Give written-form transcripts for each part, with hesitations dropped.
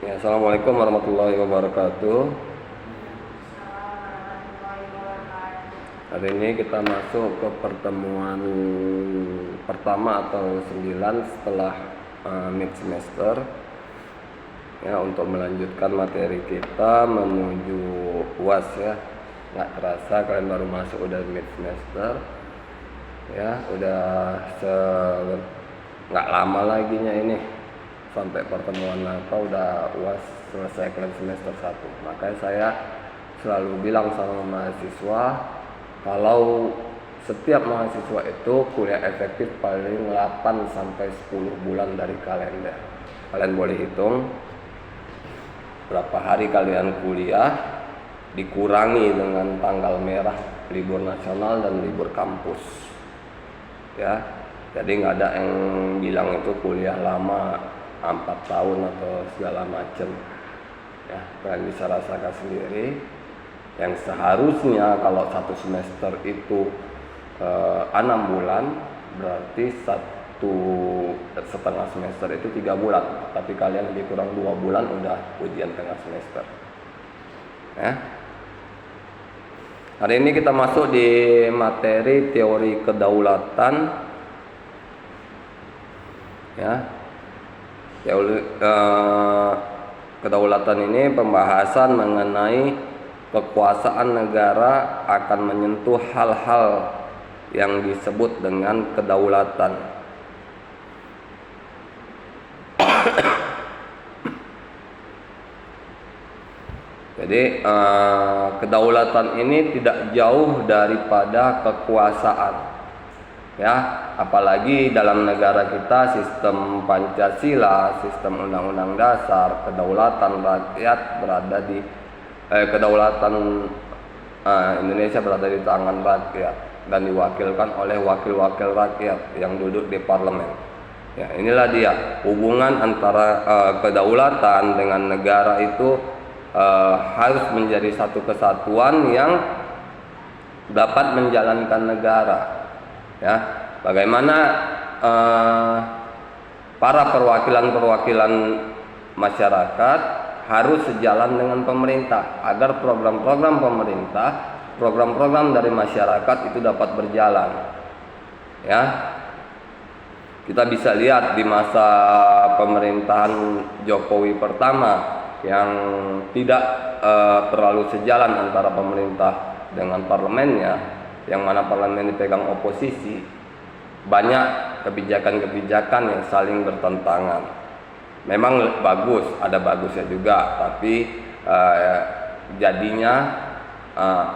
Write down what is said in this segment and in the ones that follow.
Ya, Assalamualaikum warahmatullahi wabarakatuh. Hari ini kita masuk ke pertemuan pertama atau 9 setelah mid semester. Ya, untuk melanjutkan materi kita menuju UAS ya. Nggak terasa kalian baru masuk udah mid semester. Ya, udah nggak lama lagi ini. Sampai pertemuan Natal udah UAS selesai kalian semester 1. Makanya saya selalu bilang sama mahasiswa, kalau setiap mahasiswa itu kuliah efektif paling 8 sampai 10 bulan dari kalender. Kalian boleh hitung berapa hari kalian kuliah, dikurangi dengan tanggal merah libur nasional dan libur kampus. Ya, jadi nggak ada yang bilang itu kuliah lama 4 tahun atau segala macam ya, kalian bisa rasakan sendiri. Yang seharusnya kalau satu semester itu 6 bulan, berarti 1,5 semester itu 3 bulan, tapi kalian lebih kurang 2 bulan udah ujian tengah semester ya. Hari ini kita masuk di materi teori kedaulatan ya. Kedaulatan ini pembahasan mengenai kekuasaan negara akan menyentuh hal-hal yang disebut dengan kedaulatan. Jadi kedaulatan ini tidak jauh daripada kekuasaan. Ya, apalagi dalam negara kita sistem Pancasila, sistem Undang-Undang Dasar, kedaulatan rakyat berada di kedaulatan Indonesia berada di tangan rakyat dan diwakilkan oleh wakil-wakil rakyat yang duduk di parlemen. Ya, inilah dia hubungan antara kedaulatan dengan negara itu harus menjadi satu kesatuan yang dapat menjalankan negara. Ya, bagaimana para perwakilan masyarakat harus sejalan dengan pemerintah agar program-program pemerintah, program-program dari masyarakat itu dapat berjalan. Ya, kita bisa lihat di masa pemerintahan Jokowi pertama yang tidak terlalu sejalan antara pemerintah dengan parlemennya, yang mana parlemen dipegang oposisi, banyak kebijakan-kebijakan yang saling bertentangan. Memang bagus, ada bagusnya juga, tapi jadinya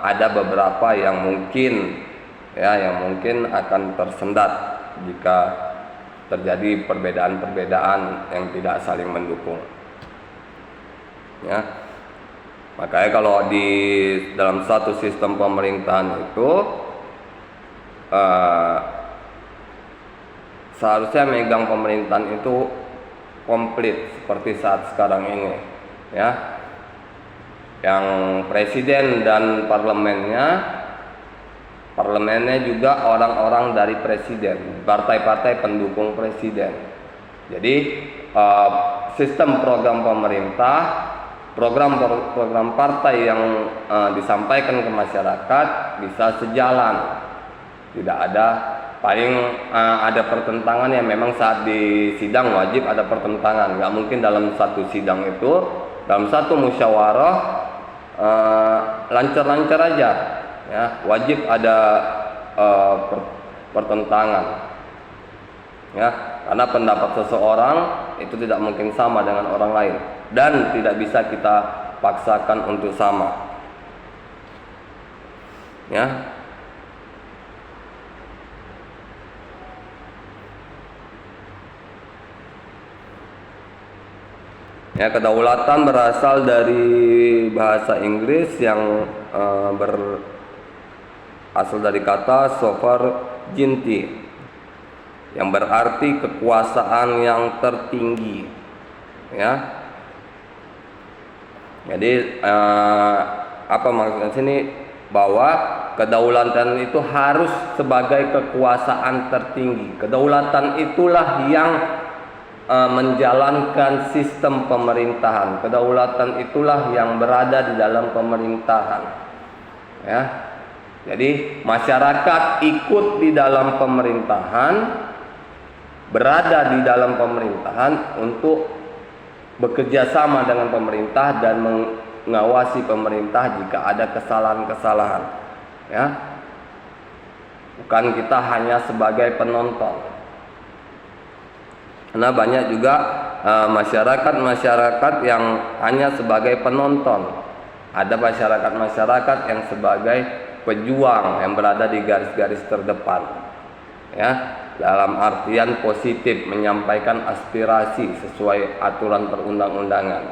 ada beberapa yang mungkin akan tersendat jika terjadi perbedaan-perbedaan yang tidak saling mendukung. Ya. Makanya kalau di dalam satu sistem pemerintahan itu seharusnya megang pemerintahan itu komplit seperti saat sekarang ini ya, yang presiden dan parlemennya juga orang-orang dari presiden, partai-partai pendukung presiden. Jadi sistem program pemerintah, program partai yang disampaikan ke masyarakat bisa sejalan. Tidak ada, paling ada pertentangan yang memang saat di sidang wajib ada pertentangan. Nggak mungkin dalam satu sidang itu, dalam satu musyawarah lancar-lancar aja ya, wajib ada pertentangan ya, karena pendapat seseorang itu tidak mungkin sama dengan orang lain dan tidak bisa kita paksakan untuk sama ya. Ya, kedaulatan berasal dari bahasa Inggris yang berasal dari kata sovereignty yang berarti kekuasaan yang tertinggi ya. Jadi apa maksudnya sini, bahwa kedaulatan itu harus sebagai kekuasaan tertinggi. Kedaulatan itulah yang menjalankan sistem pemerintahan. Kedaulatan itulah yang berada di dalam pemerintahan. Ya. Jadi masyarakat ikut di dalam pemerintahan, berada di dalam pemerintahan untuk bekerja sama dengan pemerintah dan mengawasi pemerintah jika ada kesalahan-kesalahan. Ya. Bukan kita hanya sebagai penonton. Karena banyak juga masyarakat yang hanya sebagai penonton. Ada masyarakat yang sebagai pejuang yang berada di garis-garis terdepan. Ya, dalam artian positif, menyampaikan aspirasi sesuai aturan perundang-undangan.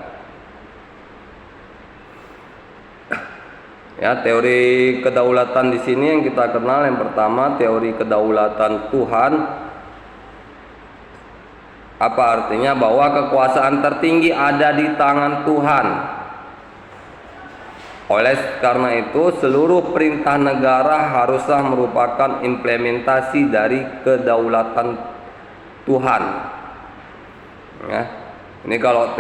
Ya, teori kedaulatan di sini yang kita kenal yang pertama teori kedaulatan Tuhan. Apa artinya? Bahwa kekuasaan tertinggi ada di tangan Tuhan. Oleh karena itu, seluruh perintah negara haruslah merupakan implementasi dari kedaulatan Tuhan. Ya. Ini kalau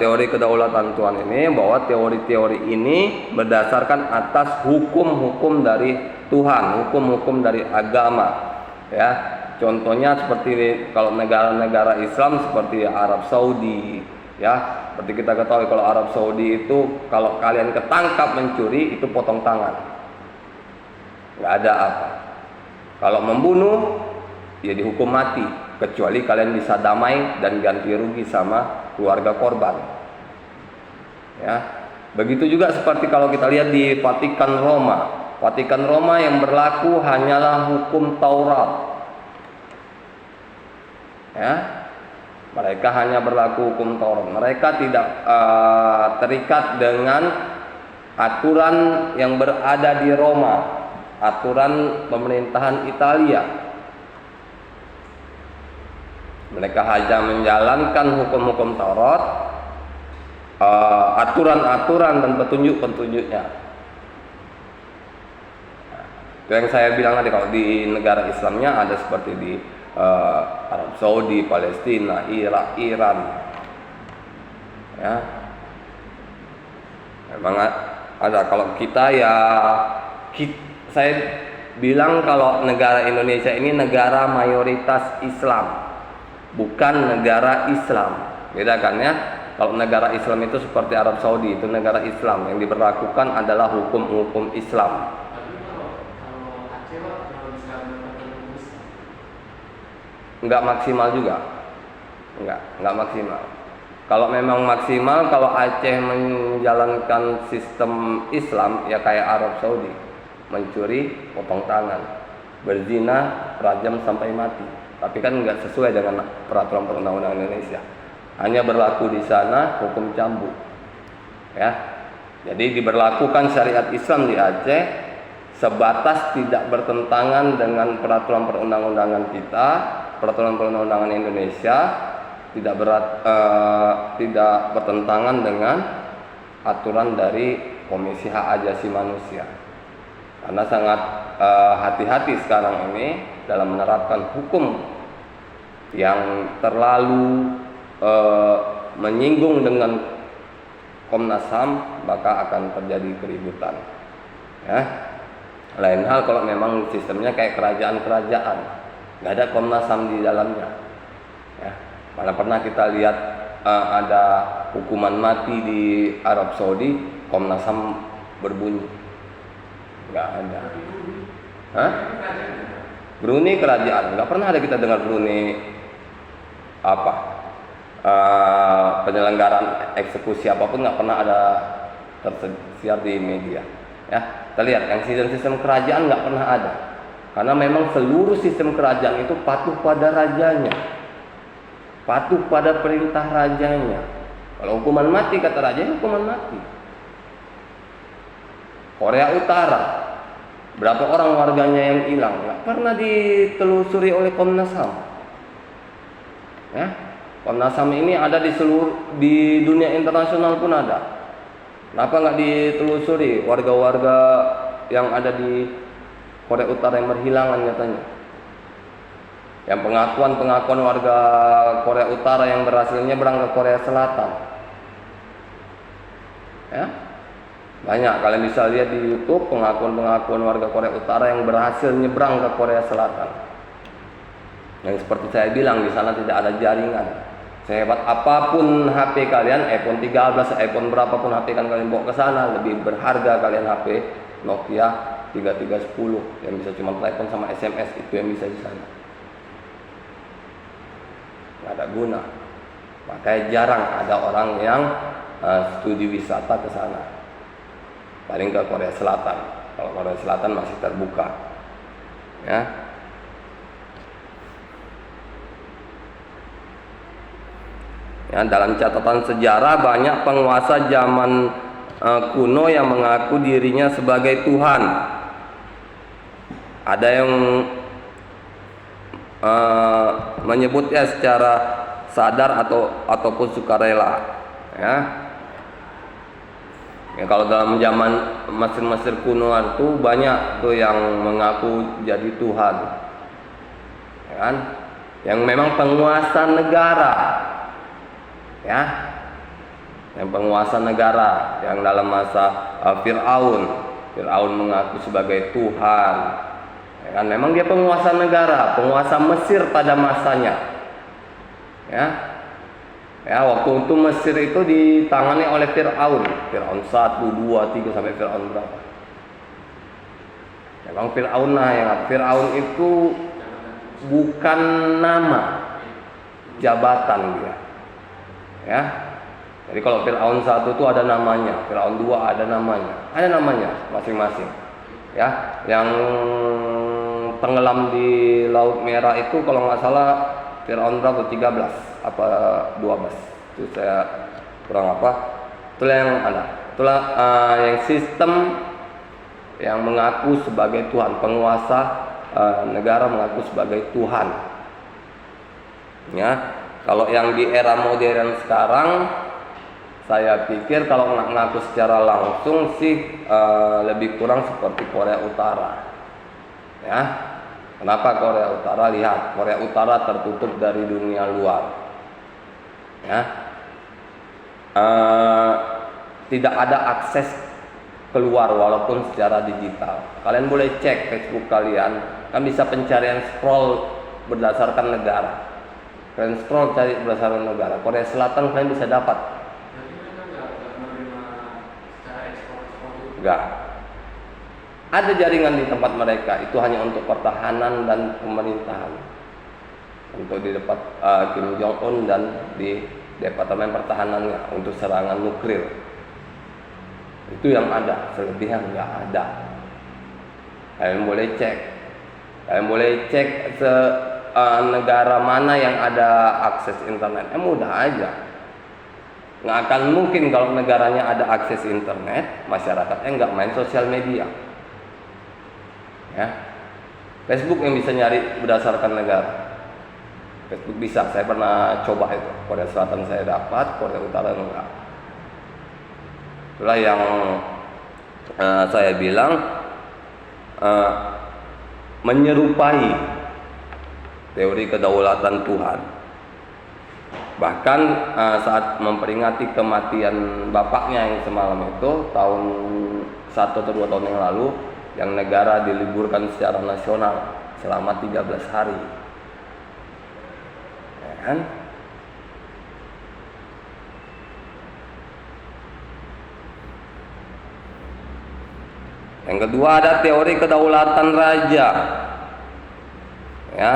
teori kedaulatan Tuhan ini, bahwa teori-teori ini berdasarkan atas hukum-hukum dari Tuhan, hukum-hukum dari agama. Ya. Contohnya seperti kalau negara-negara Islam seperti Arab Saudi, ya, seperti kita ketahui kalau Arab Saudi itu kalau kalian ketangkap mencuri itu potong tangan, nggak ada apa. Kalau membunuh ya dihukum mati, kecuali kalian bisa damai dan ganti rugi sama keluarga korban. Ya, begitu juga seperti kalau kita lihat di Vatikan Roma. Vatikan Roma yang berlaku hanyalah hukum Taurat. Ya, mereka hanya berlaku hukum Taurat. Mereka tidak terikat dengan aturan yang berada di Roma, aturan pemerintahan Italia. Mereka hanya menjalankan hukum-hukum Taurat, aturan-aturan dan petunjuk-petunjuknya. Itu yang saya bilang tadi, kalau di negara Islamnya ada seperti di Arab Saudi, Palestina, Irak, Iran. Ya. Memang ada. Kalau kita ya saya bilang kalau negara Indonesia ini negara mayoritas Islam, bukan negara Islam. Beda kan ya? Kalau negara Islam itu seperti Arab Saudi, itu negara Islam yang diberlakukan adalah hukum-hukum Islam. Enggak maksimal juga, enggak maksimal. Kalau memang maksimal, kalau Aceh menjalankan sistem Islam ya kayak Arab Saudi, mencuri potong tangan, berzina rajam sampai mati. Tapi kan enggak sesuai dengan peraturan perundang-undangan Indonesia. Hanya berlaku di sana hukum cambuk. Ya, jadi diberlakukan syariat Islam di Aceh sebatas tidak bertentangan dengan peraturan perundang-undangan kita. Peraturan perundang-undangan Indonesia tidak bertentangan dengan aturan dari Komisi Hak Asasi Manusia. Karena sangat hati-hati sekarang ini dalam menerapkan hukum yang terlalu menyinggung dengan Komnas HAM, maka akan terjadi keributan. Ya. Lain hal kalau memang sistemnya kayak kerajaan-kerajaan. Nggak ada Komnas HAM di dalamnya. Ya, mana pernah kita lihat ada hukuman mati di Arab Saudi, Komnas HAM berbunyi. Nggak ada. Hah? Brunei kerajaan. Nggak pernah ada kita dengar Brunei penyelenggaraan eksekusi apapun nggak pernah ada tersiar di media. Ya, kita lihat yang sistem kerajaan nggak pernah ada. Karena memang seluruh sistem kerajaan itu patuh pada rajanya, patuh pada perintah rajanya. Kalau hukuman mati, kata raja, hukuman mati. Korea Utara, berapa orang warganya yang hilang, nggak pernah ditelusuri oleh Komnas HAM. Ya, Komnas HAM ini ada di dunia internasional pun ada. Kenapa nggak ditelusuri warga-warga yang ada di Korea Utara yang berhilangan katanya? yang pengakuan warga Korea Utara yang berhasil nyebrang ke Korea Selatan. Ya, banyak kalian bisa lihat di YouTube pengakuan warga Korea Utara yang berhasil nyebrang ke Korea Selatan. Yang seperti saya bilang, di sana tidak ada jaringan. Sehebat apapun HP kalian, iPhone 13, iPhone berapapun HP kalian bawa ke sana, lebih berharga kalian HP Nokia 3310 yang bisa cuma telepon sama SMS, itu yang bisa di sana. Nggak ada guna. Makanya jarang ada orang yang studi wisata ke sana. Paling ke Korea Selatan. Kalau Korea Selatan masih terbuka. Ya. Ya, dalam catatan sejarah banyak penguasa zaman kuno yang mengaku dirinya sebagai Tuhan. Ada yang menyebutnya secara sadar ataupun sukarela. Ya. Ya, kalau dalam zaman Mesir kuno itu banyak tuh yang mengaku jadi Tuhan. Ya kan? Yang memang penguasa negara. Ya, yang penguasa negara yang dalam masa Fir'aun mengaku sebagai Tuhan. Ya kan, memang dia penguasa negara, penguasa Mesir pada masanya. Ya, waktu itu Mesir itu ditangani oleh Fir'aun 1, 2, 3 sampai Fir'aun berapa? Memang Fir'aun itu bukan nama, jabatan dia. Ya, jadi kalau Fir'aun 1 itu ada namanya, Fir'aun 2 ada namanya masing-masing. Ya, yang tenggelam di Laut Merah itu kalau nggak salah Fir'aun berapa? 13 apa 12? Itu saya kurang apa? Itulah yang ada. Itulah yang sistem yang mengaku sebagai Tuhan, penguasa negara mengaku sebagai Tuhan. Ya. Kalau yang di era modern sekarang, saya pikir kalau ngaku secara langsung sih lebih kurang seperti Korea Utara. Ya, kenapa Korea Utara? Lihat, Korea Utara tertutup dari dunia luar. Ya, tidak ada akses keluar walaupun secara digital. Kalian boleh cek Facebook kalian, kan bisa pencarian scroll berdasarkan negara. Kalian scroll cari berdasarkan negara. Korea Selatan kalian bisa dapat. Jadi mereka nggak menerima secara ekspor Enggak. Ada jaringan di tempat mereka. Itu hanya untuk pertahanan dan pemerintahan. Untuk di depan Kim Jong Un dan di Departemen Pertahanannya untuk serangan nuklir. Itu yang ada. Selebihnya enggak ada. Kalian boleh cek. Kalian boleh cek negara mana yang ada akses internet. Mudah aja. Nggak akan mungkin kalau negaranya ada akses internet, masyarakatnya nggak main sosial media. Ya, Facebook yang bisa nyari berdasarkan negara. Facebook bisa, saya pernah coba itu. Korea Selatan saya dapat, Korea Utara enggak. Itulah yang saya bilang menyerupai teori kedaulatan Tuhan. Bahkan saat memperingati kematian bapaknya yang semalam itu tahun 1 atau 2 tahun yang lalu, yang negara diliburkan secara nasional selama 13 hari. Ya kan? Yang kedua ada teori kedaulatan raja. Ya,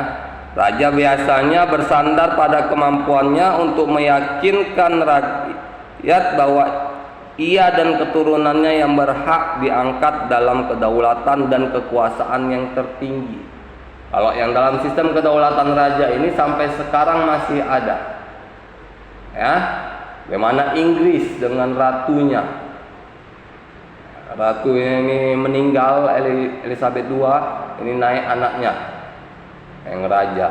raja biasanya bersandar pada kemampuannya untuk meyakinkan rakyat bahwa ia dan keturunannya yang berhak diangkat dalam kedaulatan dan kekuasaan yang tertinggi. Kalau yang dalam sistem kedaulatan raja ini sampai sekarang masih ada. Ya, bagaimana Inggris dengan ratunya. Ratu ini meninggal, Elizabeth II, ini naik anaknya yang raja.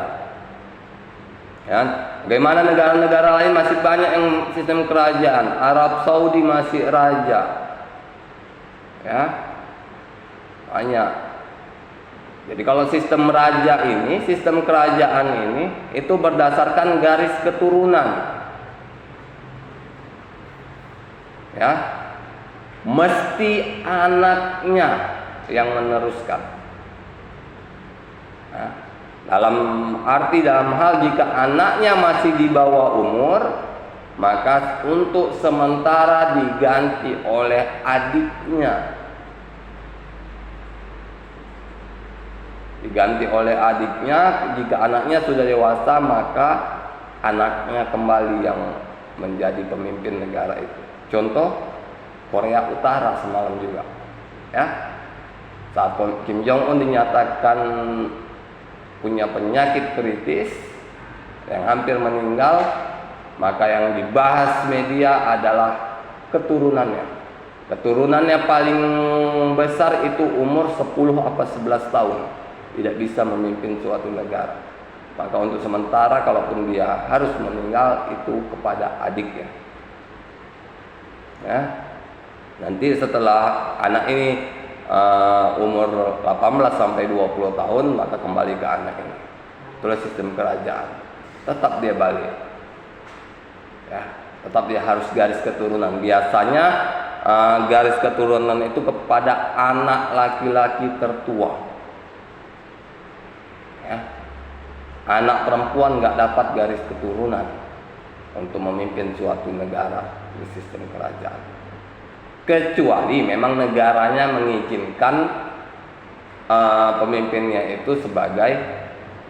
Ya, bagaimana negara-negara lain masih banyak yang sistem kerajaan. Arab Saudi masih raja. Ya, banyak. Jadi kalau sistem raja ini, sistem kerajaan ini itu berdasarkan garis keturunan. Ya. Mesti anaknya yang meneruskan. Ya. Dalam hal jika anaknya masih di bawah umur, maka untuk sementara diganti oleh adiknya. Diganti oleh adiknya. Jika anaknya sudah dewasa, maka anaknya kembali yang menjadi pemimpin negara itu. Contoh Korea Utara semalam juga, ya. Saat Kim Jong Un dinyatakan punya penyakit kritis yang hampir meninggal, maka yang dibahas media adalah keturunannya. Keturunannya paling besar itu umur 10 apa 11 tahun, tidak bisa memimpin suatu negara. Maka untuk sementara kalaupun dia harus meninggal itu kepada adiknya. Ya. Nanti setelah anak ini umur 18 sampai 20 tahun, maka kembali ke anak ini. Itulah sistem kerajaan. Tetap dia balik. Ya, tetap dia harus garis keturunan. Biasanya garis keturunan itu kepada anak laki-laki tertua. Ya. Anak perempuan nggak dapat garis keturunan untuk memimpin suatu negara di sistem kerajaan. Kecuali memang negaranya mengizinkan pemimpinnya itu sebagai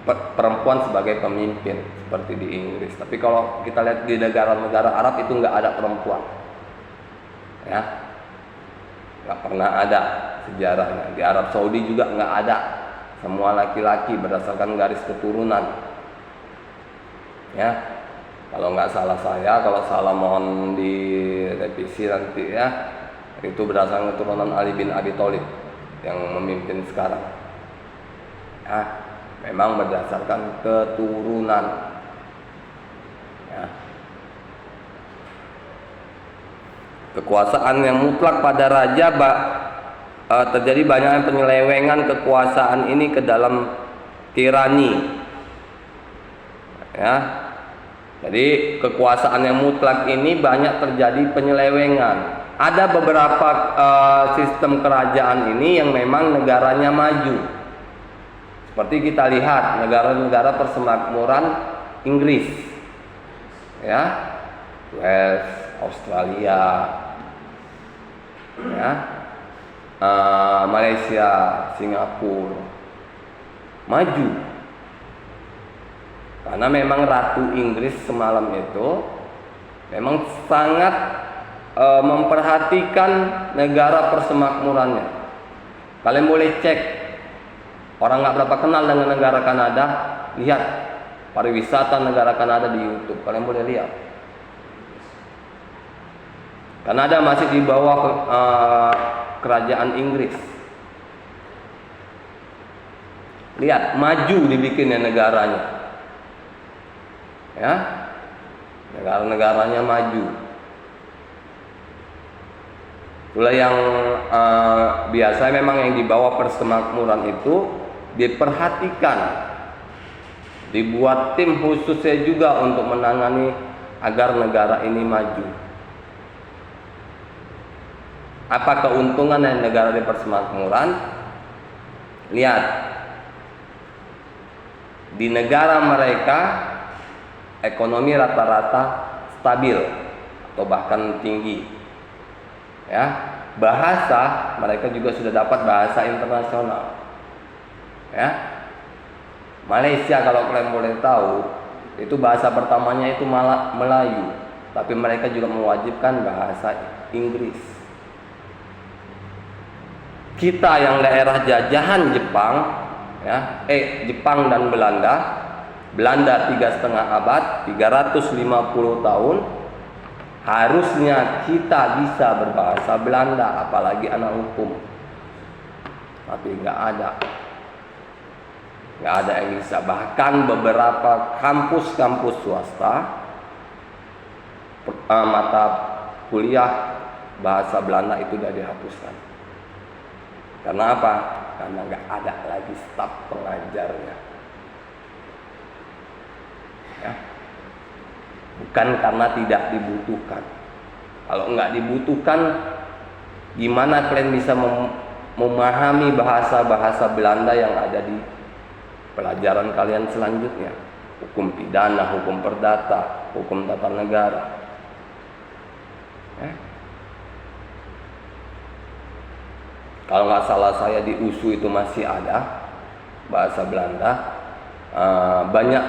perempuan sebagai pemimpin seperti di Inggris. Tapi kalau kita lihat di negara-negara Arab itu nggak ada perempuan, ya, nggak pernah ada sejarahnya. Di Arab Saudi juga nggak ada, semua laki-laki berdasarkan garis keturunan, ya. Kalau nggak salah kalau salah mohon direvisi nanti ya. Itu berdasarkan keturunan Ali bin Abi Thalib yang memimpin sekarang. Ya, memang berdasarkan keturunan. Ya. Kekuasaan yang mutlak pada raja terjadi banyak penyelewengan kekuasaan ini ke dalam tirani. Ya. Jadi kekuasaan yang mutlak ini banyak terjadi penyelewengan. Ada beberapa sistem kerajaan ini yang memang negaranya maju. Seperti kita lihat negara-negara persemakmuran Inggris, ya, Wales, Australia, ya, Malaysia, Singapura, maju. Karena memang Ratu Inggris semalam itu memang sangat memperhatikan negara persemakmurannya. Kalian boleh cek, orang nggak berapa kenal dengan negara Kanada, lihat pariwisata negara Kanada di YouTube. Kalian boleh lihat. Kanada masih di bawah kerajaan Inggris. Lihat, maju dibikinnya negaranya. Ya, negara-negaranya maju. Itulah yang biasa memang yang di bawah persemakmuran itu diperhatikan, dibuat tim khususnya juga untuk menangani agar negara ini maju. Apa keuntungan dari negara di persemakmuran? Lihat, di negara mereka ekonomi rata-rata stabil atau bahkan tinggi. Ya, bahasa mereka juga sudah dapat bahasa internasional. Ya, Malaysia kalau kalian boleh tahu itu bahasa pertamanya itu malah Melayu, tapi mereka juga mewajibkan bahasa Inggris. Kita yang daerah jajahan Jepang, ya, Jepang dan Belanda 3,5 abad, 350 tahun. Harusnya kita bisa berbahasa Belanda, apalagi anak hukum. Tapi nggak ada yang bisa. Bahkan beberapa kampus-kampus swasta mata kuliah bahasa Belanda itu sudah dihapuskan. Karena apa? Karena nggak ada lagi staf pengajarnya. Ya. Bukan karena tidak dibutuhkan. Kalau nggak dibutuhkan, gimana kalian bisa memahami bahasa-bahasa Belanda yang ada di pelajaran kalian selanjutnya? Hukum pidana, hukum perdata, hukum tata negara. Kalau nggak salah saya di USU itu masih ada bahasa Belanda. Banyak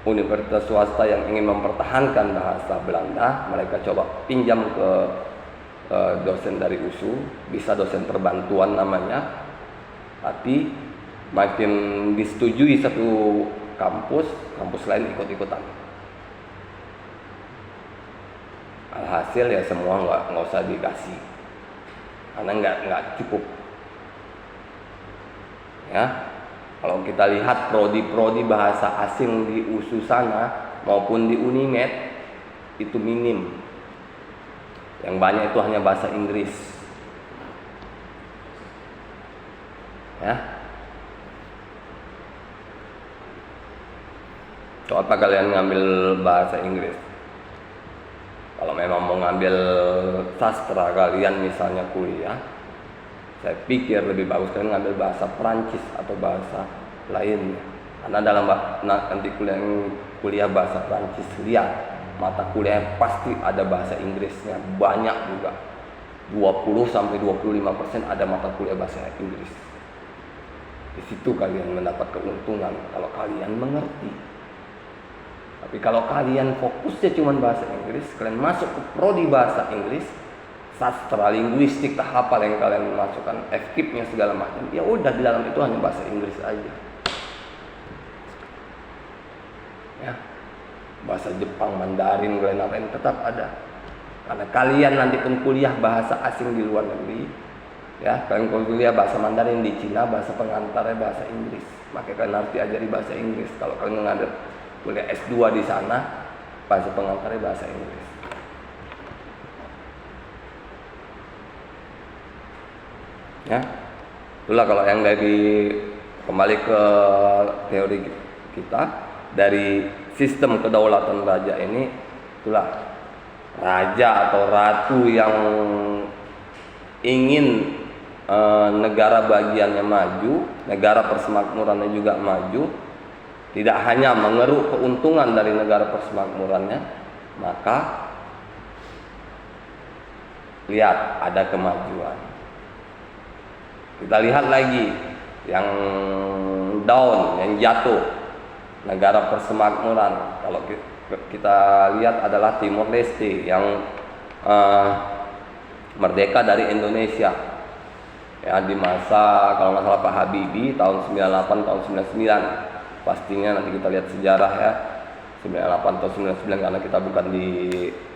universitas swasta yang ingin mempertahankan bahasa Belanda, mereka coba pinjam ke dosen dari USU, bisa dosen perbantuan namanya. Tapi makin disetujui satu kampus lain ikut-ikutan. Alhasil ya semua nggak usah dikasih, karena nggak cukup. Ya, kalau kita lihat prodi-prodi bahasa asing di USU sana maupun di Unimed itu minim. Yang banyak itu hanya bahasa Inggris. Ya. Coba kalian ngambil bahasa Inggris. Kalau memang mau ngambil sastra kalian misalnya kuliah, saya pikir lebih bagus kalian ngambil bahasa Perancis atau bahasa lainnya. Karena dalam nanti kuliah bahasa Perancis, lihat mata kuliah pasti ada bahasa Inggrisnya, banyak juga. 20-25% ada mata kuliah bahasa Inggris. Di situ kalian mendapat keuntungan kalau kalian mengerti. Tapi kalau kalian fokusnya cuma bahasa Inggris, kalian masuk ke prodi bahasa Inggris, sastra, linguistik, tak hafal yang kalian masukkan, FKIP-nya segala macam, ya udah di dalam itu hanya bahasa Inggris aja. Ya. Bahasa Jepang, Mandarin, kalian apa yang tetap ada. Karena kalian nanti pun kuliah bahasa asing di luar negeri, ya, kalian kuliah bahasa Mandarin di Cina, bahasa pengantarnya bahasa Inggris. Maka kalian harus diajari bahasa Inggris. Kalau kalian nggak ada kuliah S2 di sana, bahasa pengantarnya bahasa Inggris. Ya, itulah kalau yang dari kembali ke teori kita dari sistem kedaulatan raja ini, itulah raja atau ratu yang ingin negara bagiannya maju, negara persemakmurannya juga maju, tidak hanya mengeruk keuntungan dari negara persemakmurannya, maka lihat ada kemajuan. Kita lihat lagi yang down, yang jatuh, negara persemakmuran. Kalau kita lihat adalah Timor Leste yang merdeka dari Indonesia. Ya, di masa kalau nggak salah Pak Habibie tahun 98 tahun 99. Pastinya nanti kita lihat sejarah ya. 98 atau 99 karena kita bukan di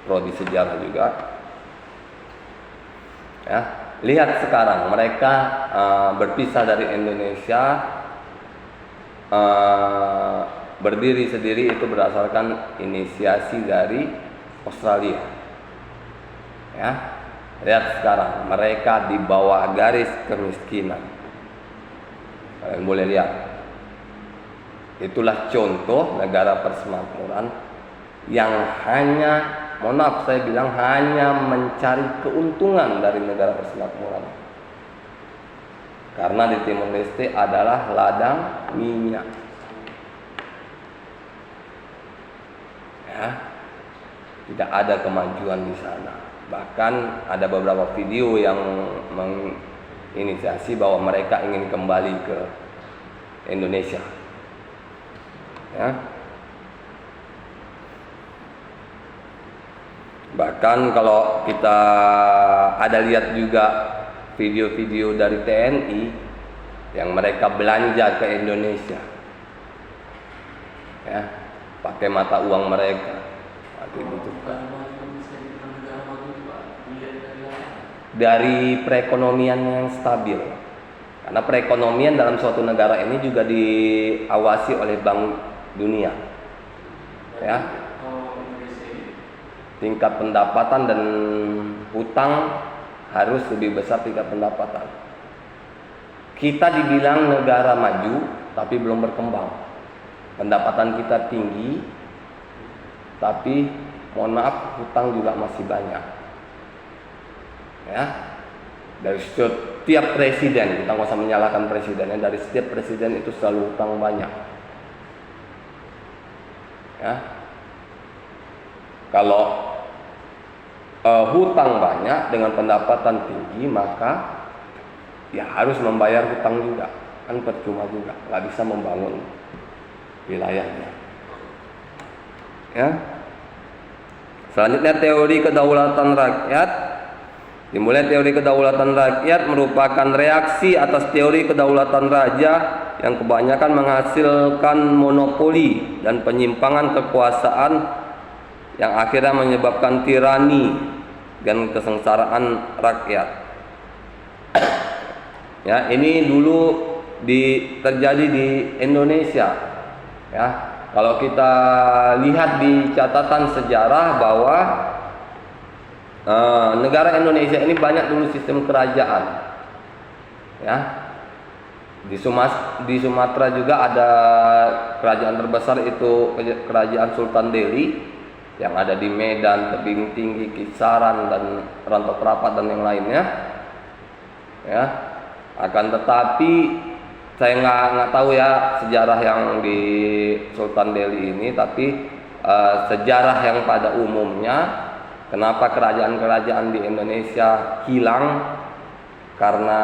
prodi sejarah juga. Ya, lihat sekarang mereka berpisah dari Indonesia, berdiri sendiri itu berdasarkan inisiasi dari Australia. Ya, lihat sekarang mereka di bawah garis kemiskinan. Kalian boleh lihat. Itulah contoh negara persemakmuran yang hanya, mohon maaf saya bilang, hanya mencari keuntungan dari negara persemakmuran. Karena di Timor Leste adalah ladang minyak. Ya, tidak ada kemajuan di sana. Bahkan ada beberapa video yang menginisiasi bahwa mereka ingin kembali ke Indonesia. Ya. Bahkan kalau kita ada lihat juga video-video dari TNI yang mereka belanja ke Indonesia, ya, pakai mata uang mereka. Dari perekonomian yang stabil. Karena perekonomian dalam suatu negara ini juga diawasi oleh Bank Dunia. Ya. Tingkat pendapatan dan hutang harus lebih besar tingkat pendapatan. Kita dibilang negara maju, tapi belum berkembang. Pendapatan kita tinggi, tapi mohon maaf, hutang juga masih banyak. Ya, dari setiap presiden, kita nggak usah menyalahkan presidennya, dari setiap presiden itu selalu hutang banyak. Ya, kalau hutang banyak dengan pendapatan tinggi, maka ya harus membayar hutang juga, kan percuma juga, nggak bisa membangun wilayahnya. Ya. Selanjutnya teori kedaulatan rakyat. Dimulai teori kedaulatan rakyat merupakan reaksi atas teori kedaulatan raja yang kebanyakan menghasilkan monopoli dan penyimpangan kekuasaan yang akhirnya menyebabkan tirani dan kesengsaraan rakyat. Ya, ini dulu terjadi di Indonesia. Ya, kalau kita lihat di catatan sejarah bahwa negara Indonesia ini banyak dulu sistem kerajaan. Ya, di Sumatera juga ada kerajaan terbesar, itu kerajaan Sultan Delhi yang ada di Medan, Tebing Tinggi, Kisaran, dan Rantau Prapat dan yang lainnya. Ya, akan tetapi saya nggak tahu ya sejarah yang di Sultan Delhi ini, tapi sejarah yang pada umumnya kenapa kerajaan-kerajaan di Indonesia hilang karena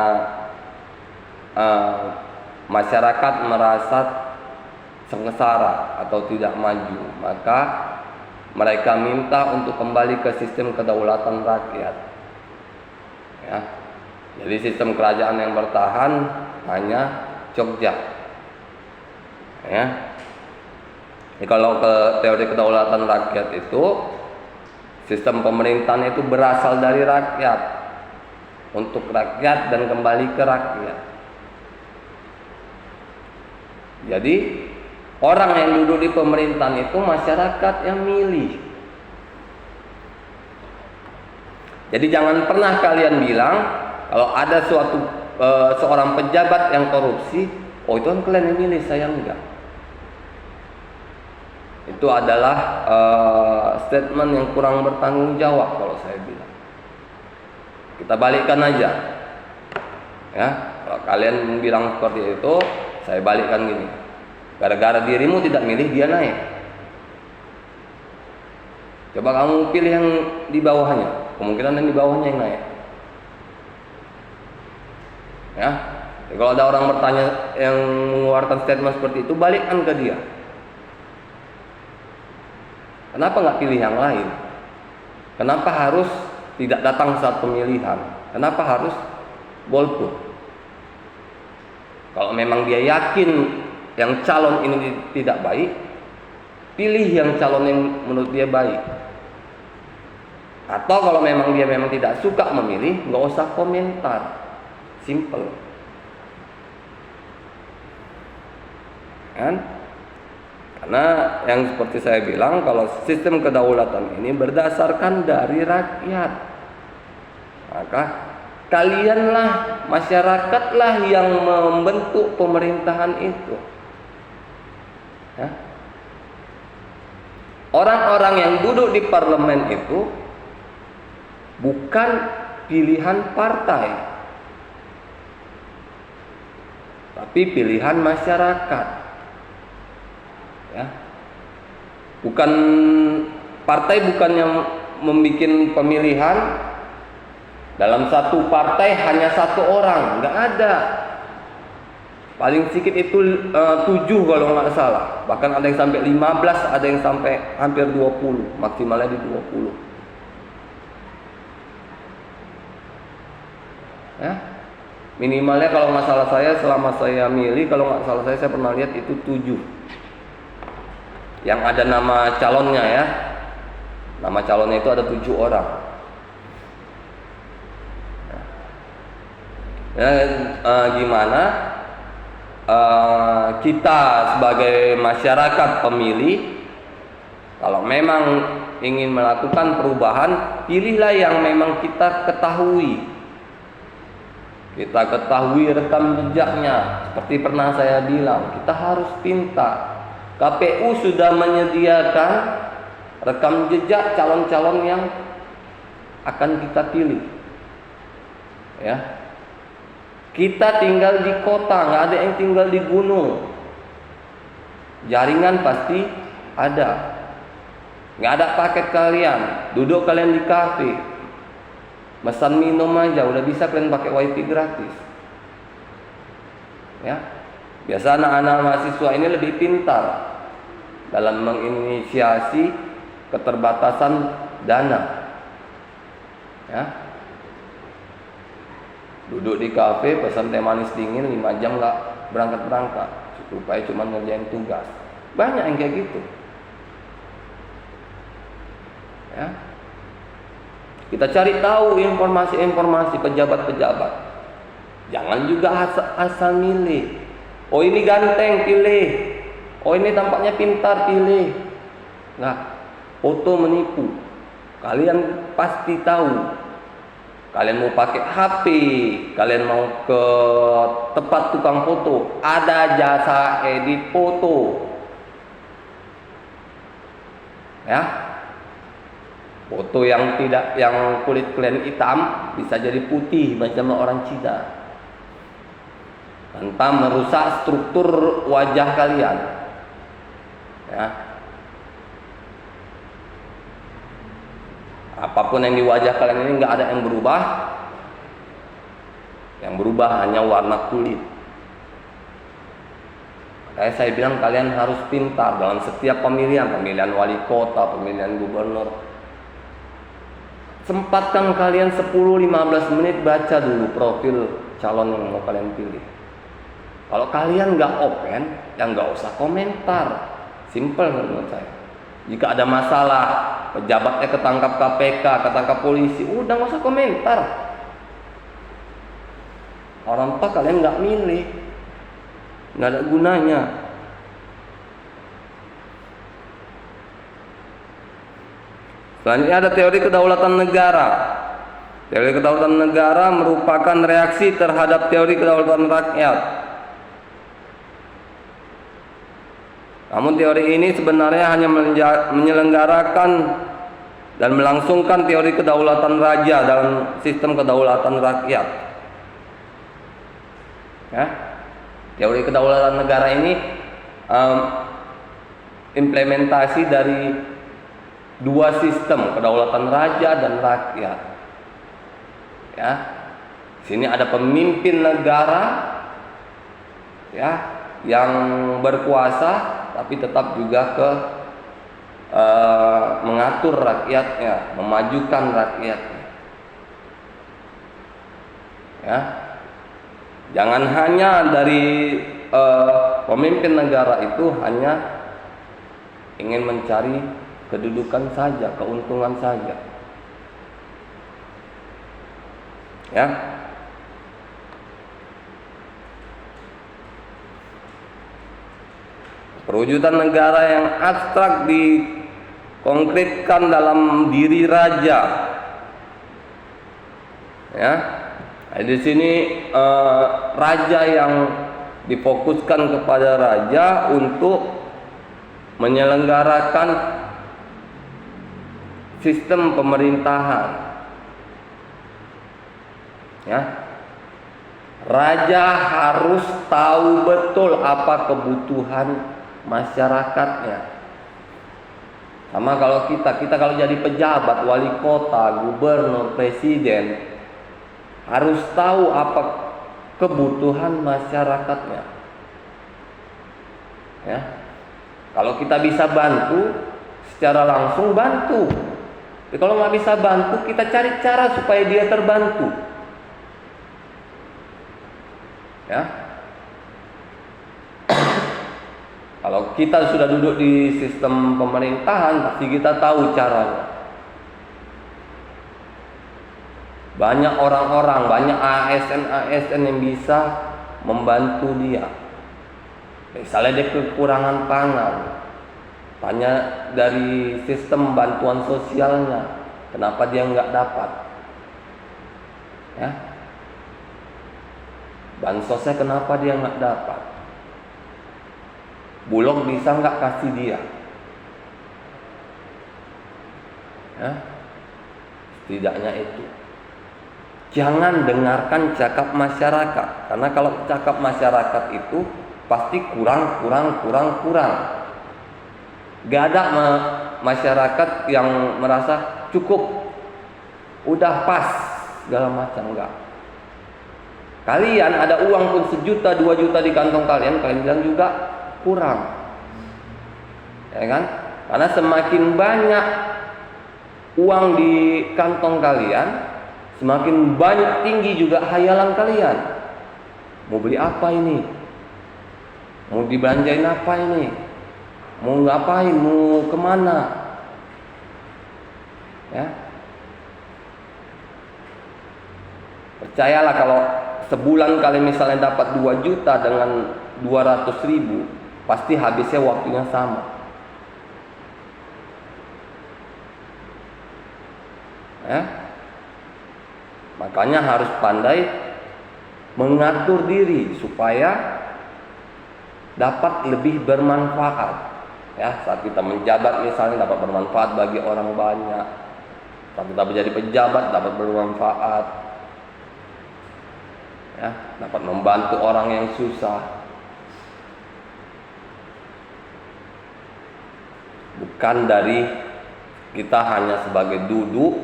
masyarakat merasa sengsara atau tidak maju, maka mereka minta untuk kembali ke sistem kedaulatan rakyat. Ya, jadi sistem kerajaan yang bertahan hanya Jogja. Ya. Jadi kalau ke teori kedaulatan rakyat itu, sistem pemerintahan itu berasal dari rakyat, untuk rakyat dan kembali ke rakyat. Jadi orang yang duduk di pemerintahan itu masyarakat yang milih. Jadi jangan pernah kalian bilang kalau ada seorang pejabat yang korupsi, oh itu kan kalian yang milih, saya enggak. Itu adalah statement yang kurang bertanggung jawab kalau saya bilang. Kita balikkan aja. Ya, kalau kalian bilang seperti itu, saya balikkan gini. Gara-gara dirimu tidak milih, dia naik. Coba kamu pilih yang di bawahnya, kemungkinan yang di bawahnya yang naik. Ya, jadi kalau ada orang bertanya yang mengeluarkan statement seperti itu, balikkan ke dia. Kenapa nggak pilih yang lain? Kenapa harus tidak datang saat pemilihan? Kenapa harus golput? Kalau memang dia yakin yang calon ini tidak baik, pilih yang calon yang menurut dia baik. Atau kalau memang dia tidak suka memilih, nggak usah komentar. Simple. Kan? Karena yang seperti saya bilang, kalau sistem kedaulatan ini berdasarkan dari rakyat, maka kalianlah, masyarakatlah yang membentuk pemerintahan itu. Ya. Orang-orang yang duduk di parlemen itu bukan pilihan partai, tapi pilihan masyarakat. Ya. Bukan partai, bukan yang membuat pemilihan. Dalam satu partai hanya satu orang, nggak ada. Paling sedikit itu 7 kalau nggak salah. Bahkan ada yang sampai 15, ada yang sampai hampir 20, maksimalnya di 20. Ya. Minimalnya kalau nggak salah saya, selama saya milih, kalau nggak salah saya pernah lihat itu 7. Yang ada nama calonnya ya. Nama calonnya itu ada 7 orang. Ya, gimana kita sebagai masyarakat pemilih, kalau memang ingin melakukan perubahan, pilihlah yang memang kita ketahui Kita ketahui rekam jejaknya. Seperti pernah saya bilang, kita harus pintar. KPU sudah menyediakan rekam jejak calon-calon yang akan kita pilih. Ya. Kita tinggal di kota, nggak ada yang tinggal di gunung. Jaringan pasti ada. Nggak ada paket kalian, duduk kalian di kafe, pesan minum aja, udah bisa kalian pakai wifi gratis. Ya. Biasa anak-anak mahasiswa ini lebih pintar dalam menginisiasi keterbatasan dana. Ya. Duduk di kafe, pesan teh manis dingin 5 jam nggak berangkat-berangkat, supaya cuma ngerjain tugas. Banyak yang kayak gitu. Ya. Kita cari tahu informasi-informasi pejabat-pejabat. Jangan juga asal milih. Oh ini ganteng, pilih. Oh ini tampaknya pintar, pilih. Nah, foto menipu. Kalian pasti tahu. Kalian mau pakai HP, kalian mau ke tempat tukang foto, ada jasa edit foto. Ya. Foto yang kulit kalian hitam bisa jadi putih macam orang Cina. Tanpa merusak struktur wajah kalian. Ya. Apapun yang di wajah kalian ini nggak ada yang berubah. Yang berubah hanya warna kulit. Kayak saya bilang kalian harus pintar dalam setiap pemilihan wali kota, pemilihan gubernur. Sempatkan kalian 10-15 menit baca dulu profil calon yang mau kalian pilih. Kalau kalian nggak open, ya nggak usah komentar. Simple menurut saya. Jika ada masalah, pejabatnya ketangkap KPK, ketangkap polisi, udah nggak usah komentar. Orang tua kalian nggak milih, nggak ada gunanya. Selanjutnya ada teori kedaulatan negara. Teori kedaulatan negara merupakan reaksi terhadap teori kedaulatan rakyat. Namun teori ini sebenarnya hanya menyelenggarakan dan melangsungkan teori kedaulatan raja dalam sistem kedaulatan rakyat. Ya. Teori kedaulatan negara ini implementasi dari dua sistem, kedaulatan raja dan rakyat. Ya. Sini ada pemimpin negara ya yang berkuasa tapi tetap juga mengatur rakyatnya, memajukan rakyatnya. Ya. Jangan hanya dari pemimpin negara itu hanya ingin mencari kedudukan saja, keuntungan saja. Ya. Perwujudan negara yang abstrak dikonkretkan dalam diri raja. Ya. Nah, di sini raja yang difokuskan kepada raja untuk menyelenggarakan sistem pemerintahan. Ya. Raja harus tahu betul apa kebutuhan masyarakatnya. Sama kalau kita kalau jadi pejabat, wali kota, gubernur, presiden, harus tahu apa kebutuhan masyarakatnya. Ya. Kalau kita bisa bantu secara langsung, bantu. Tapi kalau nggak bisa bantu, kita cari cara supaya dia terbantu. Ya. Kalau kita sudah duduk di sistem pemerintahan, pasti kita tahu caranya. Banyak orang-orang, banyak ASN yang bisa membantu dia. Misalnya dia kekurangan pangan, tanya dari sistem bantuan sosialnya, kenapa dia nggak dapat? Ya. Bansosnya kenapa dia nggak dapat? Bulog bisa nggak kasih dia? Ya, setidaknya itu. Jangan dengarkan cakap masyarakat, karena kalau cakap masyarakat itu pasti kurang. Gak ada masyarakat yang merasa cukup, udah pas, segala macam, enggak. Kalian ada uang pun 1 juta, 2 juta di kantong kalian bilang juga kurang, ya kan? Karena semakin banyak uang di kantong kalian, semakin banyak tinggi juga hayalan kalian. Mau beli apa ini? Mau dibelanjain apa ini? Mau ngapain? Mau kemana? Ya. Percayalah, kalau sebulan kalian misalnya dapat 2 juta dengan 200.000, pasti habisnya waktunya sama. Ya. Makanya harus pandai mengatur diri supaya dapat lebih bermanfaat. Ya, saat kita menjabat misalnya dapat bermanfaat bagi orang banyak. Saat kita menjadi pejabat dapat bermanfaat. Ya, dapat membantu orang yang susah. Bukan dari kita hanya sebagai duduk,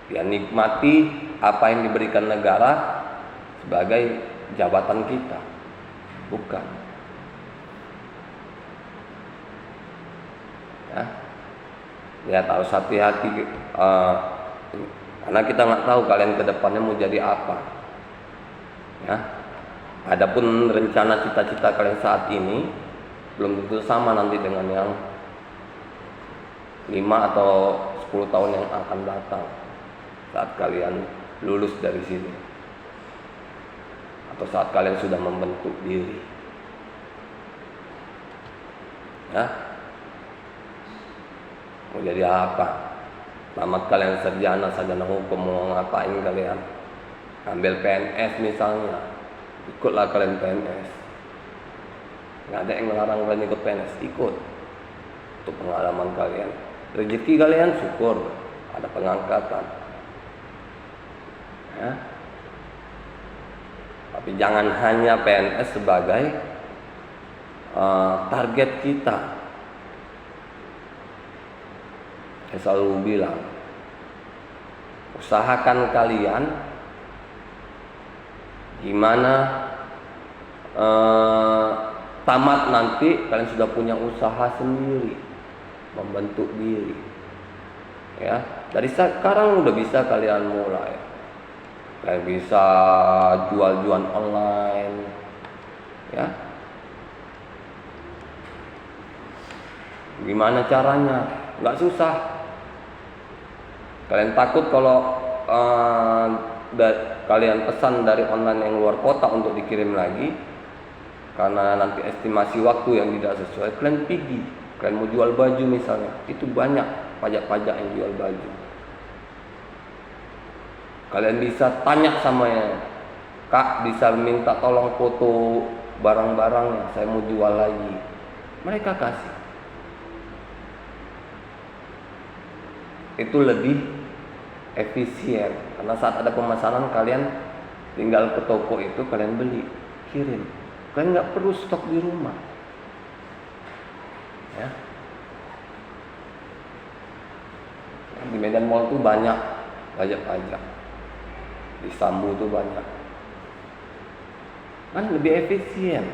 ya nikmati apa yang diberikan negara sebagai jabatan kita. Bukan. Ya, lihat, harus hati-hati, karena kita nggak tahu kalian ke depannya mau jadi apa. Ya, adapun rencana cita-cita kalian saat ini belum tentu sama nanti dengan yang 5 atau 10 tahun yang akan datang saat kalian lulus dari sini, atau saat kalian sudah membentuk diri. Ya, mau jadi apa? Tamat kalian sarjana hukum, mau ngapain kalian? Ambil PNS misalnya, ikutlah kalian PNS. Nggak ada yang melarang kalian ikut PNS, ikut. Untuk pengalaman kalian, rezeki kalian syukur, ada pengangkatan. Ya. Tapi jangan hanya PNS sebagai target kita. Saya selalu bilang, usahakan kalian gimana tamat nanti kalian sudah punya usaha sendiri, membentuk diri. Ya, dari sekarang udah bisa kalian mulai. Kalian bisa jual-jualan online, ya. Gimana caranya? Nggak susah. Kalian takut kalau kalian pesan dari online yang luar kota untuk dikirim lagi, karena nanti estimasi waktu yang tidak sesuai, kalian pergi. Kalian mau jual baju misalnya, itu banyak pajak-pajak yang jual baju. Kalian bisa tanya sama ya, Kak, bisa minta tolong foto barang-barangnya, saya mau jual lagi. Mereka kasih. Itu lebih efisien, karena saat ada pemesanan kalian tinggal ke toko itu, kalian beli, kirim. Kalian nggak perlu stok di rumah. Ya. Di Medan Mall tuh banyak pajak. Di Sambu tuh banyak. Kan lebih efisien.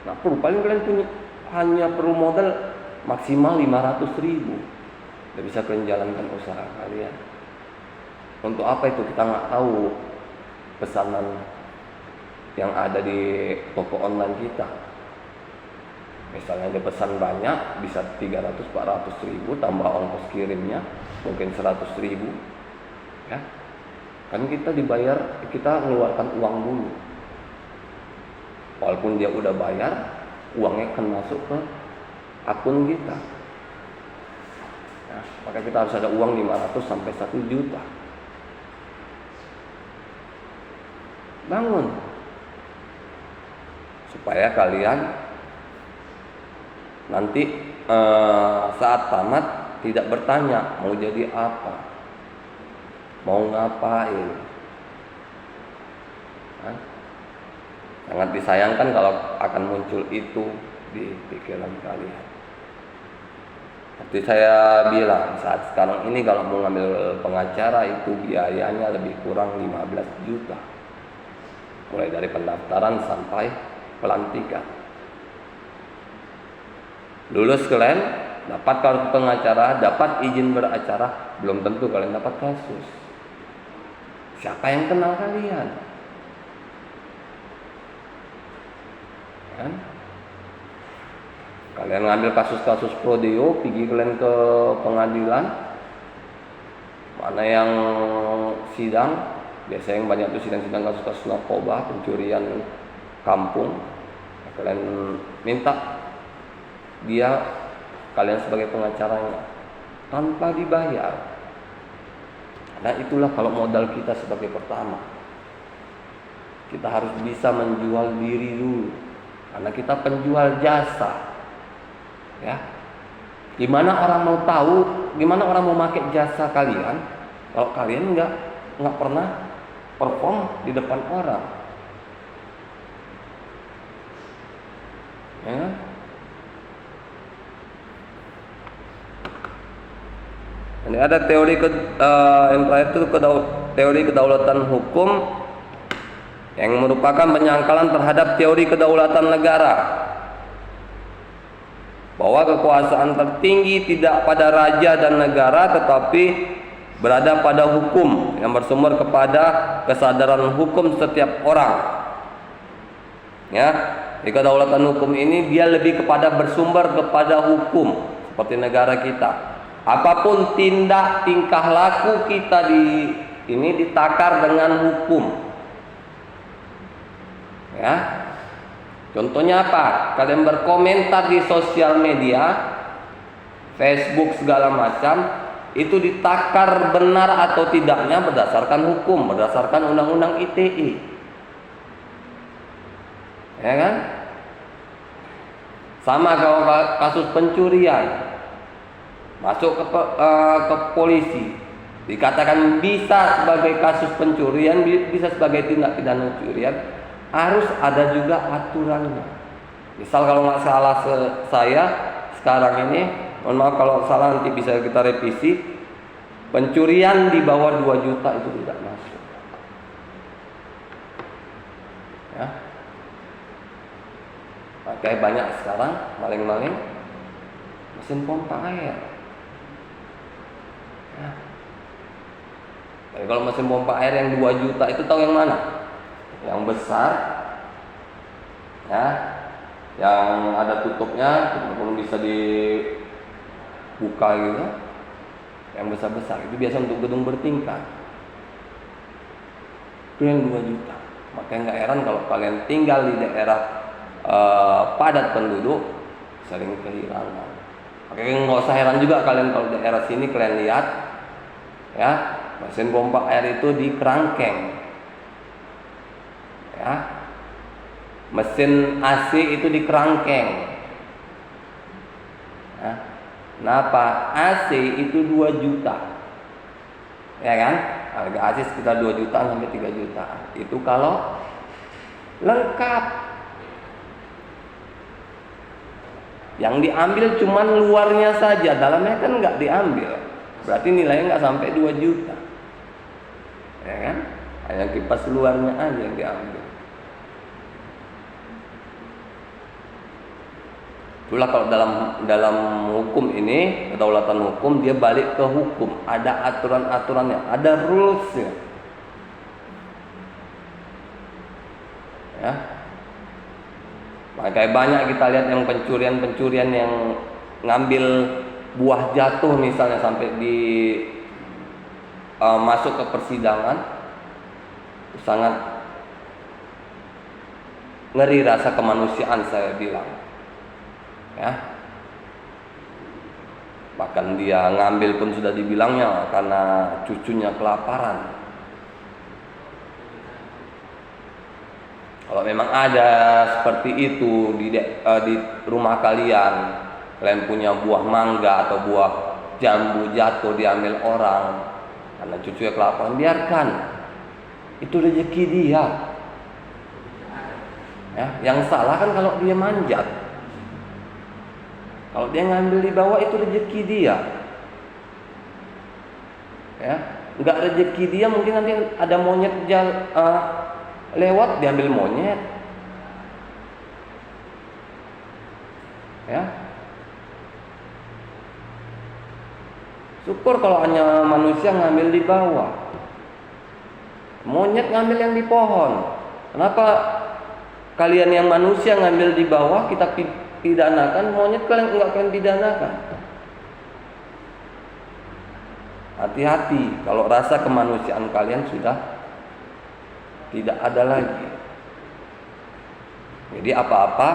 Nah, paling kalian punya hanya perlu modal maksimal 500.000. Udah bisa kalian jalankan usaha kalian. Untuk apa itu kita nggak tahu pesanan yang ada di toko online kita. Misalnya ada pesan banyak, bisa 300-400.000 tambah ongkos kirimnya mungkin 100.000. Ya, kan kita dibayar, kita mengeluarkan uang dulu. Walaupun dia udah bayar, uangnya akan masuk ke akun kita. Ya, maka kita harus ada uang 500 sampai 1 juta. Bangun, supaya kalian nanti saat tamat tidak bertanya mau jadi apa, mau ngapain. Sangat disayangkan kalau akan muncul itu di pikiran kalian. Seperti saya bilang, saat sekarang ini kalau mau ngambil pengacara itu biayanya lebih kurang 15 juta. Mulai dari pendaftaran sampai pelantikan. Lulus kalian, dapat kartu pengacara, dapat izin beracara, belum tentu kalian dapat kasus. Siapa yang kenal kalian? Kan? Kalian ngambil kasus-kasus prodeo, pergi kalian ke pengadilan, mana yang sidang, biasanya yang banyak itu sidang-sidang kasus-kasus narkoba, pencurian kampung. Kalian minta dia, kalian sebagai pengacaranya tanpa dibayar. Nah itulah kalau modal kita sebagai pertama. Kita harus bisa menjual diri dulu, karena kita penjual jasa. Ya, gimana orang mau tahu, gimana orang mau pakai jasa kalian kalau kalian nggak pernah perform di depan orang, ya. Ini ada teori yang terakhir itu teori kedaulatan hukum yang merupakan penyangkalan terhadap teori kedaulatan negara. Bahwa kekuasaan tertinggi tidak pada raja dan negara, tetapi berada pada hukum yang bersumber kepada kesadaran hukum setiap orang. Ya, di kedaulatan hukum ini dia lebih kepada bersumber kepada hukum, seperti negara kita. Apapun tindak tingkah laku kita ini ditakar dengan hukum. Ya. Contohnya apa? Kalian berkomentar di sosial media, Facebook segala macam, itu ditakar benar atau tidaknya berdasarkan hukum, berdasarkan undang-undang ITE. Ya kan? Sama kalau kasus pencurian, masuk ke polisi, dikatakan bisa sebagai kasus pencurian, bisa sebagai tindak pidana pencurian. Harus ada juga aturannya. Misal kalau nggak salah saya sekarang ini, mohon maaf kalau salah nanti bisa kita revisi, pencurian di bawah 2 juta itu tidak masuk. Ya. Pakai banyak sekarang maling-maling mesin pompa air. Ya. Jadi kalau mesin pompa air yang 2 juta itu tahu yang mana? Yang besar, ya, yang ada tutupnya, belum bisa dibuka gitu. Yang besar-besar itu biasa untuk gedung bertingkat. Itu yang 2 juta. Makanya nggak heran kalau kalian tinggal di daerah padat penduduk sering kehilangan. Makanya nggak usah heran juga kalian kalau daerah sini kalian lihat, ya, mesin pompa air itu di kerangkeng. Ya, mesin AC itu di kerangkeng. Ya. Kenapa? AC itu 2 juta, ya kan? Harga AC sekitar 2 juta sampai 3 juta. Itu kalau lengkap. Yang diambil cuman luarnya saja, dalamnya kan nggak diambil. Berarti nilainya nggak sampai 2 juta, ya kan? Hanya kipas luarnya aja yang diambil. Itulah kalau dalam hukum ini, kedaulatan hukum, dia balik ke hukum, ada aturan-aturannya, ada rulesnya. Ya. Makanya banyak kita lihat yang pencurian yang ngambil buah jatuh misalnya sampai masuk ke persidangan, sangat ngeri rasa kemanusiaan saya bilang. Ya, bahkan dia ngambil pun sudah dibilangnya karena cucunya kelaparan. Kalau memang ada seperti itu di rumah kalian, kalian punya buah mangga atau buah jambu jatuh diambil orang karena cucunya kelaparan, biarkan. Itu rezeki dia. Ya, yang salah kan kalau dia manjat. Kalau dia ngambil di bawah itu rezeki dia. Ya, enggak rezeki dia, mungkin nanti ada monyet lewat diambil monyet. Ya. Syukur kalau hanya manusia ngambil di bawah. Monyet ngambil yang di pohon. Kenapa kalian yang manusia ngambil di bawah kita pidanakan, monyet kalian pidanakan? Hati-hati kalau rasa kemanusiaan kalian sudah tidak ada lagi. Jadi apa-apa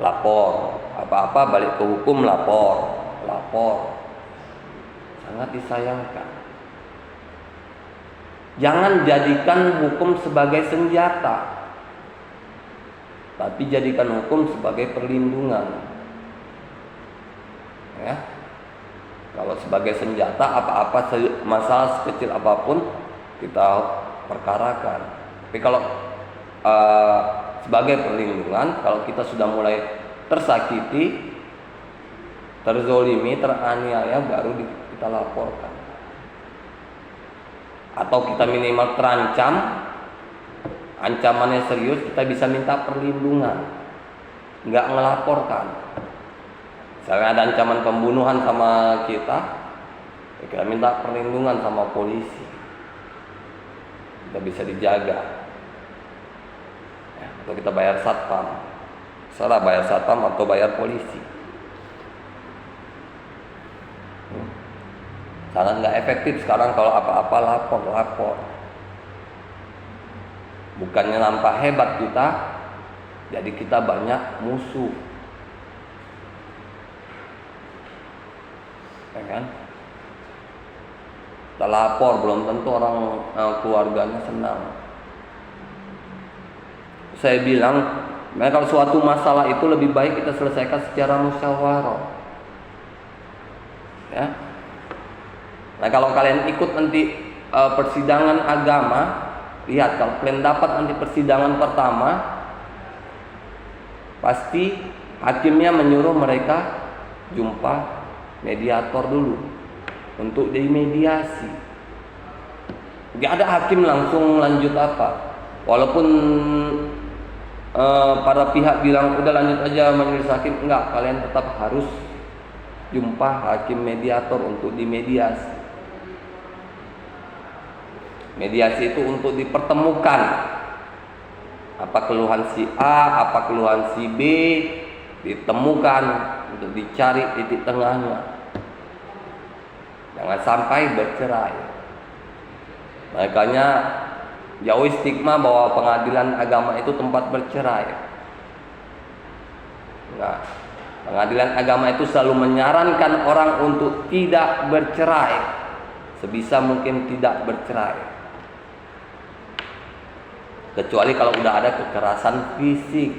lapor, apa-apa balik ke hukum lapor. Sangat disayangkan. Jangan jadikan hukum sebagai senjata, tapi jadikan hukum sebagai perlindungan. Ya. Kalau sebagai senjata, apa-apa masalah sekecil apapun kita perkarakan. Tapi kalau sebagai perlindungan, kalau kita sudah mulai tersakiti, terzolimi, teraniaya, baru kita laporkan. Atau kita minimal terancam, ancamannya serius, kita bisa minta perlindungan, nggak ngelaporkan. Misalnya ada ancaman pembunuhan sama kita minta perlindungan sama polisi, kita bisa dijaga. Ya, atau kita bayar satpam, salah bayar satpam atau bayar polisi. Sangat nggak efektif sekarang kalau apa-apa lapor. Bukannya nampak hebat kita, jadi kita banyak musuh. Ya kan? Kita lapor belum tentu orang keluarganya senang. Saya bilang, kalau suatu masalah itu lebih baik kita selesaikan secara musyawarah. Ya. Nah, kalau kalian ikut nanti persidangan agama, lihat kalau kalian dapat nanti persidangan pertama, pasti hakimnya menyuruh mereka jumpa mediator dulu untuk dimediasi. Gak ada hakim langsung lanjut apa. Walaupun para pihak bilang udah lanjut aja majelis hakim, enggak, kalian tetap harus jumpa hakim mediator untuk dimediasi. Mediasi itu untuk dipertemukan apa keluhan si A, apa keluhan si B, ditemukan untuk dicari titik tengahnya. Jangan sampai bercerai. Makanya jauhi stigma bahwa pengadilan agama itu tempat bercerai. Nah, pengadilan agama itu selalu menyarankan orang untuk tidak bercerai, sebisa mungkin tidak bercerai. Kecuali kalau udah ada kekerasan fisik,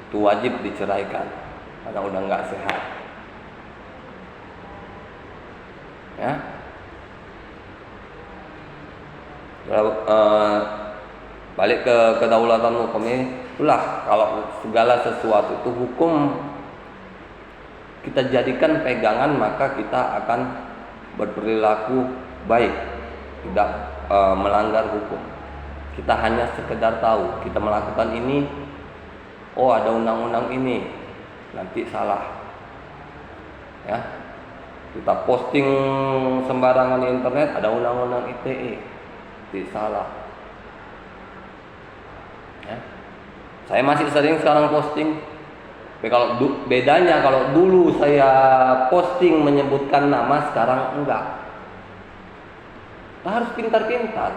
itu wajib diceraikan karena udah nggak sehat. Ya. Lalu, balik ke kedaulatan hukum ini, itulah kalau segala sesuatu itu hukum kita jadikan pegangan, maka kita akan berperilaku baik, tidak melanggar hukum. Kita hanya sekedar tahu kita melakukan ini, oh ada undang-undang ini, nanti salah. Ya, kita posting sembarangan di internet, ada undang-undang ITE, nanti salah. Ya. Saya masih sering sekarang posting. Tapi kalau bedanya, kalau dulu saya posting menyebutkan nama, sekarang enggak. Kita harus pintar-pintar.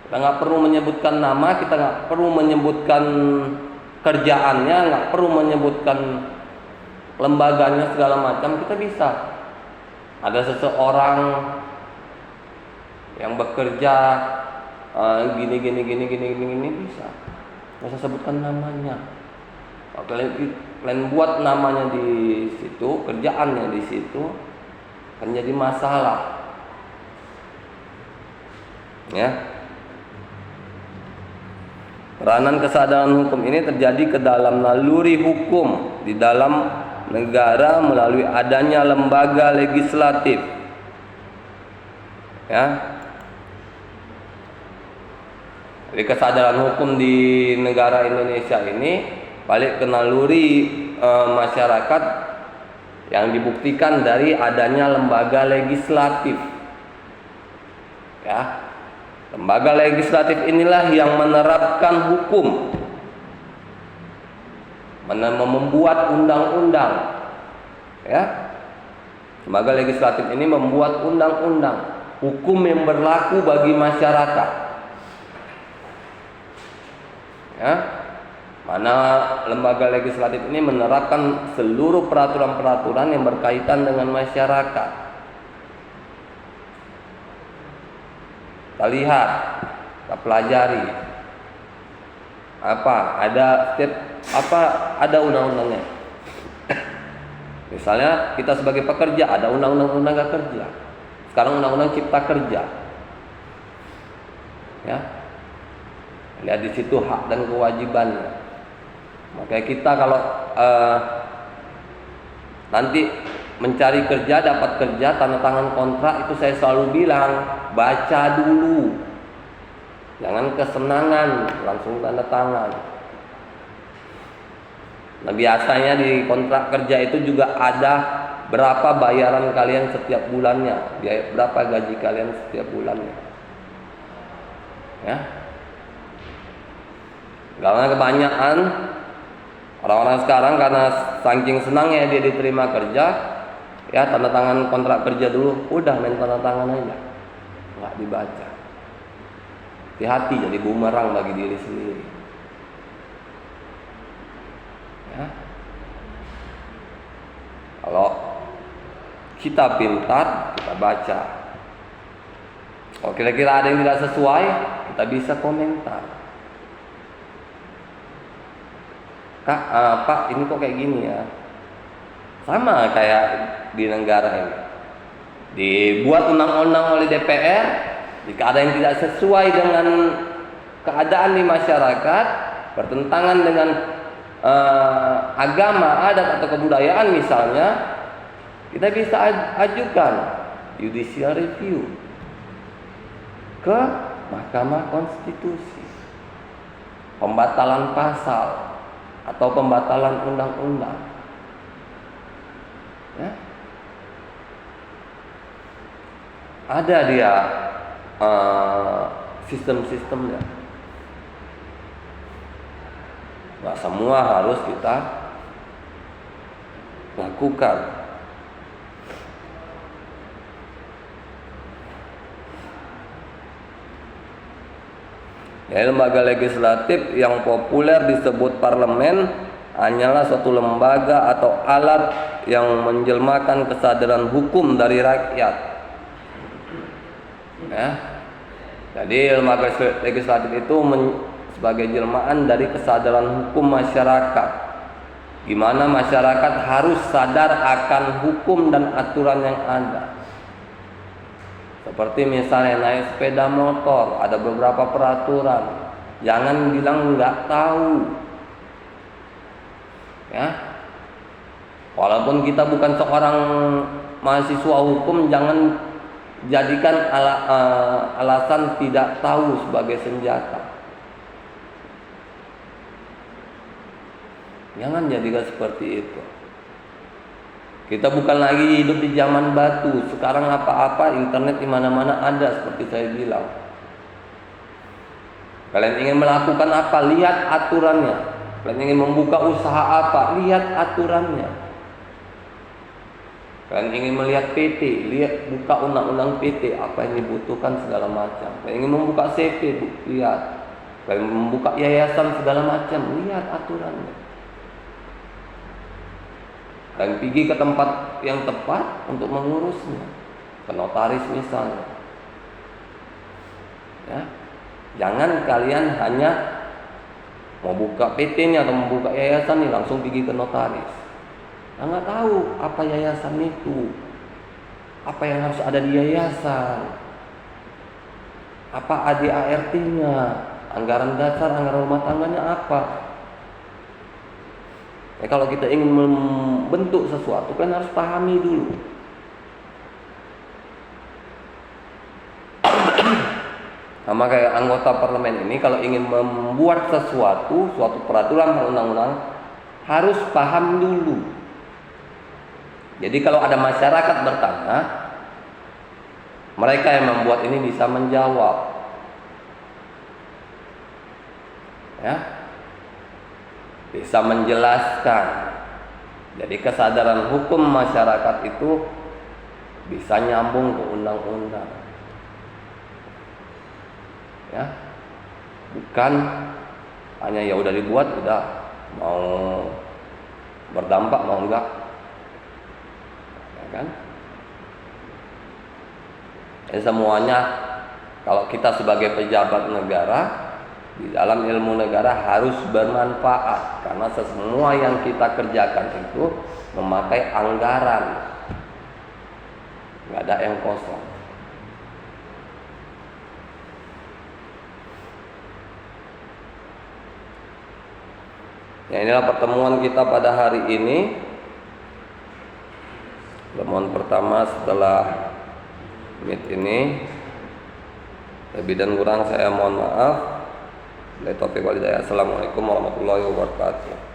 Kita nggak perlu menyebutkan nama, kita nggak perlu menyebutkan kerjaannya, nggak perlu menyebutkan lembaganya segala macam. Kita bisa ada seseorang yang bekerja gini bisa. Nggak usah sebutkan namanya. Kalian buat namanya di situ, kerjaannya di situ, akan jadi masalah. Ya. Peranan kesadaran hukum ini terjadi ke dalam naluri hukum di dalam negara melalui adanya lembaga legislatif. Ya. Jadi kesadaran hukum di negara Indonesia ini balik ke naluri masyarakat yang dibuktikan dari adanya lembaga legislatif. Ya. Lembaga legislatif inilah yang menerapkan hukum, membuat undang-undang. Ya. Lembaga legislatif ini membuat undang-undang, hukum yang berlaku bagi masyarakat. Ya, mana lembaga legislatif ini menerapkan seluruh peraturan-peraturan yang berkaitan dengan masyarakat. Kita lihat, kita pelajari. Ada undang-undangnya. Misalnya kita sebagai pekerja ada undang-undang tenaga kerja. Sekarang undang-undang cipta kerja. Ya. Lihat di situ hak dan kewajibannya. Makanya kita kalau nanti mencari kerja, dapat kerja, tanda tangan kontrak, itu saya selalu bilang, baca dulu. Jangan kesenangan langsung tanda tangan. Nah, biasanya di kontrak kerja itu juga ada berapa bayaran kalian setiap bulannya, berapa gaji kalian setiap bulannya. Ya. Karena kebanyakan orang-orang sekarang karena saking senangnya dia diterima kerja, ya tanda tangan kontrak kerja dulu, udah main tanda tangan aja, nggak dibaca. Hati-hati jadi bumerang bagi diri sendiri. Ya. Kalau kita pintar, kita baca. Kalau kira-kira ada yang tidak sesuai, kita bisa komentar. Kak, Pak, ini kok kayak gini ya? Sama kayak di negara ini. Dibuat undang-undang oleh DPR, jika ada yang tidak sesuai dengan keadaan di masyarakat, bertentangan dengan agama, adat atau kebudayaan misalnya, kita bisa ajukan judicial review ke Mahkamah Konstitusi, pembatalan pasal atau pembatalan undang-undang. Ya. Ada dia sistem-sistemnya. Nah, semua harus kita lakukan. Ya, lembaga legislatif yang populer disebut parlemen hanyalah suatu lembaga atau alat yang menjelmakan kesadaran hukum dari rakyat. Ya. Jadi lembaga legislatif itu sebagai jelmaan dari kesadaran hukum masyarakat. Gimana masyarakat harus sadar akan hukum dan aturan yang ada. Seperti misalnya naik sepeda motor, ada beberapa peraturan. Jangan bilang nggak tahu. Ya. Walaupun kita bukan seorang mahasiswa hukum, jangan jadikan alasan tidak tahu sebagai senjata. Jangan jadikan seperti itu. Kita bukan lagi hidup di zaman batu. Sekarang apa-apa internet di mana-mana ada, seperti saya bilang. Kalian ingin melakukan apa? Lihat aturannya. Kalian ingin membuka usaha apa? Lihat aturannya. Kalian ingin melihat PT, lihat buka undang-undang PT, apa yang dibutuhkan segala macam. Kalian ingin membuka CP, lihat. Kalian membuka yayasan segala macam, lihat aturannya. Dan pergi ke tempat yang tepat untuk mengurusnya, ke notaris misalnya. Ya, jangan kalian hanya mau buka PT-nya atau membuka yayasan nih langsung pergi ke notaris. Nggak tahu apa yayasan itu, apa yang harus ada di yayasan, apa ADART-nya, anggaran dasar, anggaran rumah tangganya apa. Kalau kita ingin membentuk sesuatu kan harus pahami dulu. Sama kayak anggota parlemen ini kalau ingin membuat suatu peraturan perundang-undangan harus paham dulu. Jadi kalau ada masyarakat bertanya, mereka yang membuat ini bisa menjawab. Ya. Bisa menjelaskan. Jadi kesadaran hukum masyarakat itu bisa nyambung ke undang-undang. Ya, bukan hanya ya udah dibuat, udah mau berdampak mau enggak, ya kan? Semuanya kalau kita sebagai pejabat negara di dalam ilmu negara harus bermanfaat, karena semua yang kita kerjakan itu memakai anggaran, nggak ada yang kosong. Ya, inilah pertemuan kita pada hari ini. Pertemuan pertama setelah meet ini. Lebih dan kurang saya mohon maaf. Assalamualaikum warahmatullahi wabarakatuh.